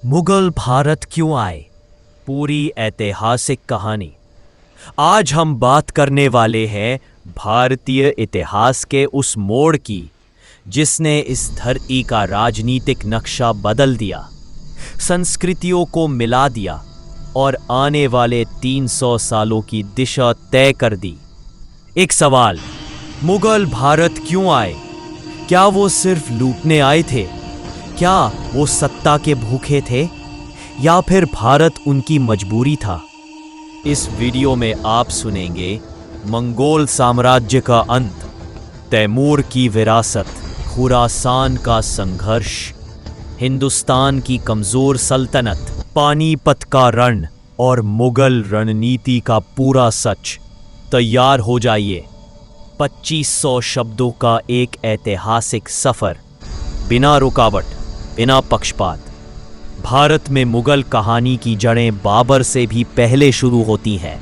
मुगल भारत क्यों आए? पूरी ऐतिहासिक कहानी। आज हम बात करने वाले हैं भारतीय इतिहास के उस मोड़ की जिसने इस धरती का राजनीतिक नक्शा बदल दिया, संस्कृतियों को मिला दिया और आने वाले 300 सालों की दिशा तय कर दी। एक सवाल, मुगल भारत क्यों आए? क्या वो सिर्फ लूटने आए थे? क्या वो सत्ता के भूखे थे या फिर भारत उनकी मजबूरी था? इस वीडियो में आप सुनेंगे मंगोल साम्राज्य का अंत, तैमूर की विरासत, खुरासान का संघर्ष, हिंदुस्तान की कमजोर सल्तनत, पानीपत का रण और मुगल रणनीति का पूरा सच। तैयार हो जाइए। 2500 शब्दों का एक ऐतिहासिक सफर, बिना रुकावट, बिना पक्षपात। भारत में मुगल कहानी की जड़ें बाबर से भी पहले शुरू होती हैं।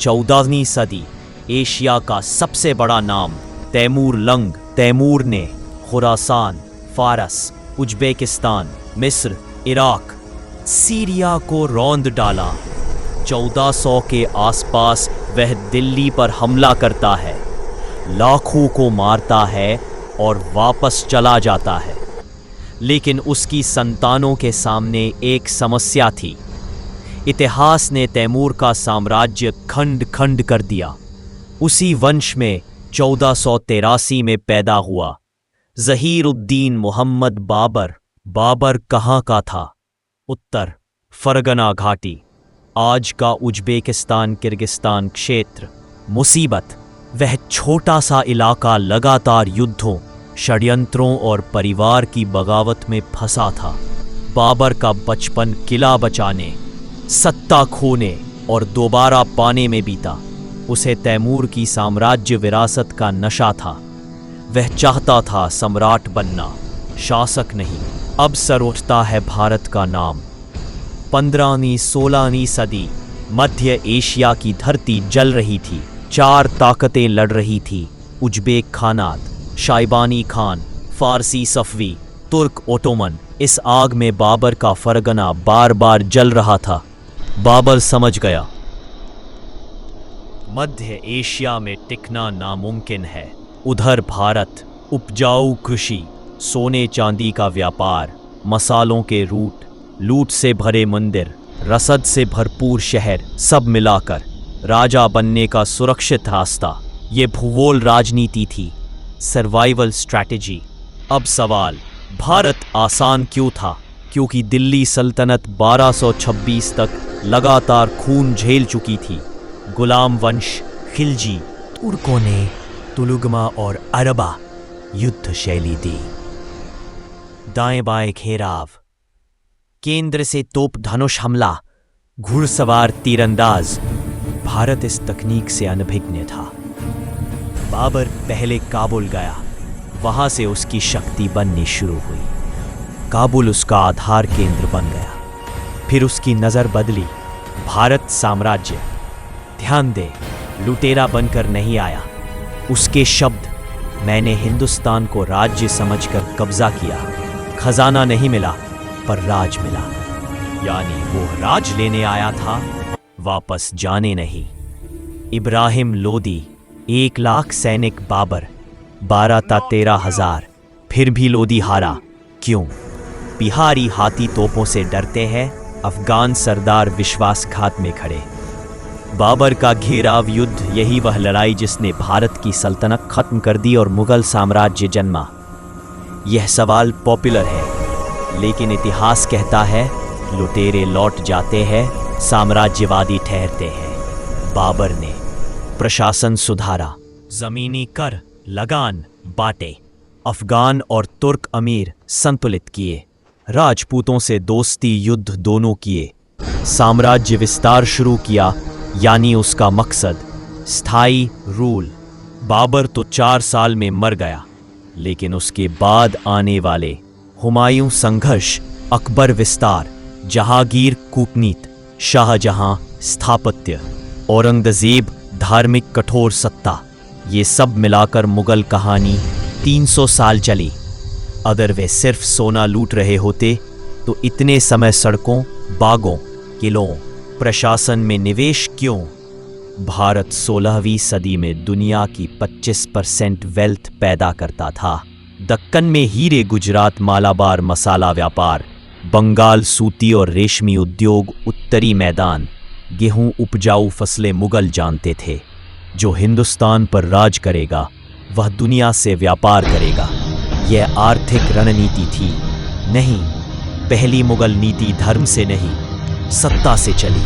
14वीं सदी, एशिया का सबसे बड़ा नाम तैमूर लंग। तैमूर ने खुरासान, फारस, उज्बेकिस्तान, मिस्र, इराक, सीरिया को रौंद डाला। 1400 के आसपास वह दिल्ली पर हमला करता है, लाखों को मारता है और वापस चला जाता है। लेकिन उसकी संतानों के सामने एक समस्या थी। इतिहास ने तैमूर का साम्राज्य खंड खंड कर दिया। उसी वंश में 1483 में पैदा हुआ ज़हीर-उद-दीन मोहम्मद बाबर। बाबर कहाँ का था? उत्तर फरगना घाटी, आज का उज्बेकिस्तान किर्गिस्तान क्षेत्र। मुसीबत, वह छोटा सा इलाका लगातार युद्धों, षड्यंत्रों और परिवार की बगावत में फंसा था। बाबर का बचपन किला बचाने, सत्ता खोने और दोबारा पाने में बीता। उसे तैमूर की साम्राज्य विरासत का नशा था। वह चाहता था सम्राट बनना, शासक नहीं। अब सर उठता है भारत का नाम। 15वीं 16वीं सदी, मध्य एशिया की धरती जल रही थी। 4 ताकतें लड़ रही थी, उज्बेक खानात, शाइबानी खान, फारसी सफवी, तुर्क ओटोमन। इस आग में बाबर का फरगना बार बार जल रहा था। बाबर समझ गया, मध्य एशिया में टिकना नामुमकिन है। उधर भारत, उपजाऊ कृषि, सोने चांदी का व्यापार, मसालों के रूट, लूट से भरे मंदिर, रसद से भरपूर शहर, सब मिलाकर राजा बनने का सुरक्षित रास्ता। ये भूगोल राजनीति थी, सर्वाइवल स्ट्रैटेजी। अब सवाल, भारत आसान क्यों था? क्योंकि दिल्ली सल्तनत 1226 तक लगातार खून झेल चुकी थी। गुलाम वंश, खिलजी, तुर्कों ने तुलुगमा और अरबा युद्ध शैली दी। दाएं बाएं घेराव, केंद्र से तोप धनुष हमला, घुड़सवार तीरंदाज। भारत इस तकनीक से अनभिज्ञ था। बाबर पहले काबुल गया, वहां से उसकी शक्ति बननी शुरू हुई। काबुल उसका आधार केंद्र बन गया। फिर उसकी नजर बदली, भारत साम्राज्य। ध्यान दे, लुटेरा बनकर नहीं आया। उसके शब्द, मैंने हिंदुस्तान को राज्य समझकर कब्जा किया। खजाना नहीं मिला पर राज मिला। यानी वो राज लेने आया था, वापस जाने नहीं। इब्राहिम लोदी, 1 लाख सैनिक, बाबर 12 ता 13,000। फिर भी लोदी हारा। क्यों? बिहारी हाथी तोपों से डरते हैं, अफगान सरदार विश्वासघात में खड़े। बाबर का घेराव युद्ध, यही वह लड़ाई जिसने भारत की सल्तनत खत्म कर दी और मुगल साम्राज्य जन्मा। यह सवाल पॉपुलर है, लेकिन इतिहास कहता है लुटेरे लौट जाते हैं, साम्राज्यवादी ठहरते हैं। बाबर ने प्रशासन सुधारा, जमीनी कर, लगान बांटे, अफगान और तुर्क अमीर संतुलित किए, राजपूतों से दोस्ती युद्ध दोनों किए, साम्राज्य विस्तार शुरू किया। यानी उसका मकसद स्थायी रूल। बाबर तो 4 साल में मर गया, लेकिन उसके बाद आने वाले हुमायूं संघर्ष, अकबर विस्तार, जहांगीर कूटनीति, शाहजहां स्थापत्य, औरंगजेब धार्मिक कठोर सत्ता, ये सब मिलाकर मुगल कहानी 300 साल चली। अगर वे सिर्फ सोना लूट रहे होते तो इतने समय सड़कों, बागों, किलों, प्रशासन में निवेश क्यों? भारत 16वीं सदी में दुनिया की 25% वेल्थ पैदा करता था। दक्कन में हीरे, गुजरात मालाबार मसाला व्यापार, बंगाल सूती और रेशमी उद्योग, उत्तरी मैदान गेहूं उपजाऊ फसलें मुगल जानते थे। जो हिंदुस्तान पर राज करेगा वह दुनिया से व्यापार करेगा। यह आर्थिक रणनीति थी। नहीं, पहली मुगल नीति धर्म से नहीं, सत्ता से चली।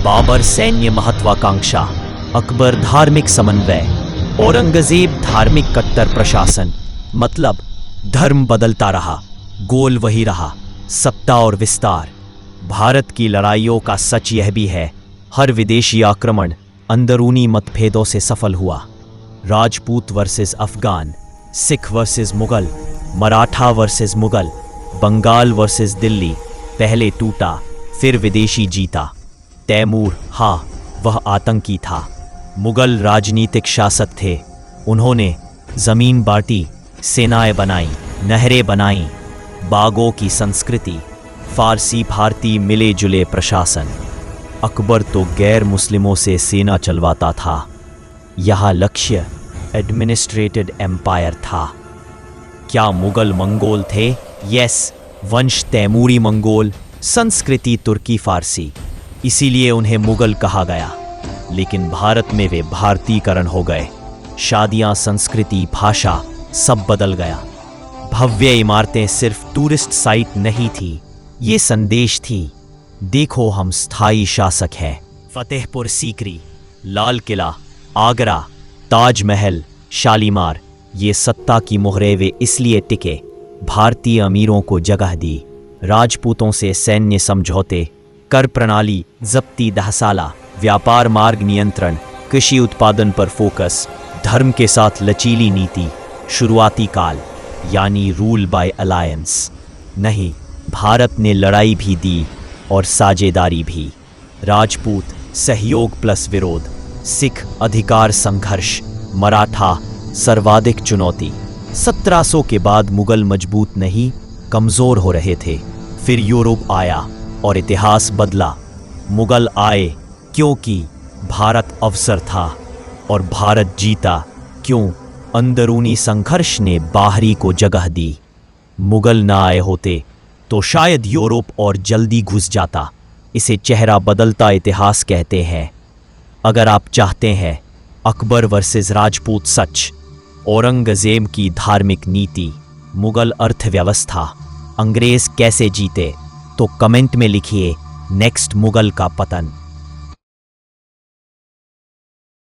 बाबर सैन्य महत्वाकांक्षा, अकबर धार्मिक समन्वय, औरंगजेब धार्मिक कट्टर प्रशासन। मतलब धर्म बदलता रहा, गोल वही रहा, सत्ता और विस्तार। भारत की लड़ाइयों का सच यह भी है, हर विदेशी आक्रमण अंदरूनी मतभेदों से सफल हुआ। Rajput versus Afghan, Sikh versus Mughal, Maratha versus Mughal, Bengal versus Delhi. पहले टूटा, फिर विदेशी जीता। तैमूर, हाँ, वह आतंकी था। मुगल राजनीतिक शासक थे। उन्होंने जमीन बांटी, सेनाएं बनाई, नहरें बनाई, बागों की संस्कृति, फारसी भारतीय मिले जुले प्रशासन। अकबर तो गैर मुस्लिमों से सेना चलवाता था। यह लक्ष्य एडमिनिस्ट्रेटेड एम्पायर था। क्या मुगल मंगोल थे? यस, वंश तैमूरी मंगोल, संस्कृति तुर्की फारसी, इसीलिए उन्हें मुगल कहा गया। लेकिन भारत में वे भारतीकरण हो गए। शादियां, संस्कृति, भाषा सब बदल गया। भव्य इमारतें सिर्फ टूरिस्ट साइट नहीं थी, ये संदेश थी, देखो हम स्थायी शासक हैं। फतेहपुर सीकरी, लाल किला, आगरा, ताजमहल, शालीमार, ये सत्ता की मोहरें वे इसलिए टिके। भारतीय अमीरों को जगह दी। राजपूतों से सैन्य समझौते, कर प्रणाली जब्ती, दहसाला, व्यापार मार्ग नियंत्रण, कृषि उत्पादन पर फोकस, धर्म के साथ लचीली नीति। शुरुआती काल यानी रूल बाय अलायंस। नहीं, भारत ने लड़ाई भी दी और साझेदारी भी। राजपूत सहयोग प्लस विरोध, सिख अधिकार संघर्ष, मराठा सर्वाधिक चुनौती। 1700 के बाद मुगल मजबूत नहीं, कमजोर हो रहे थे। फिर यूरोप आया और इतिहास बदला। मुगल आए क्योंकि भारत अवसर था और भारत जीता क्यों? अंदरूनी संघर्ष ने बाहरी को जगह दी। मुगल ना आए होते तो शायद यूरोप और जल्दी घुस जाता। इसे चेहरा बदलता इतिहास कहते हैं। अगर आप चाहते हैं अकबर वर्सेस राजपूत सच, औरंगजेब की धार्मिक नीति, मुगल अर्थव्यवस्था, अंग्रेज कैसे जीते, तो कमेंट में लिखिए नेक्स्ट मुगल का पतन।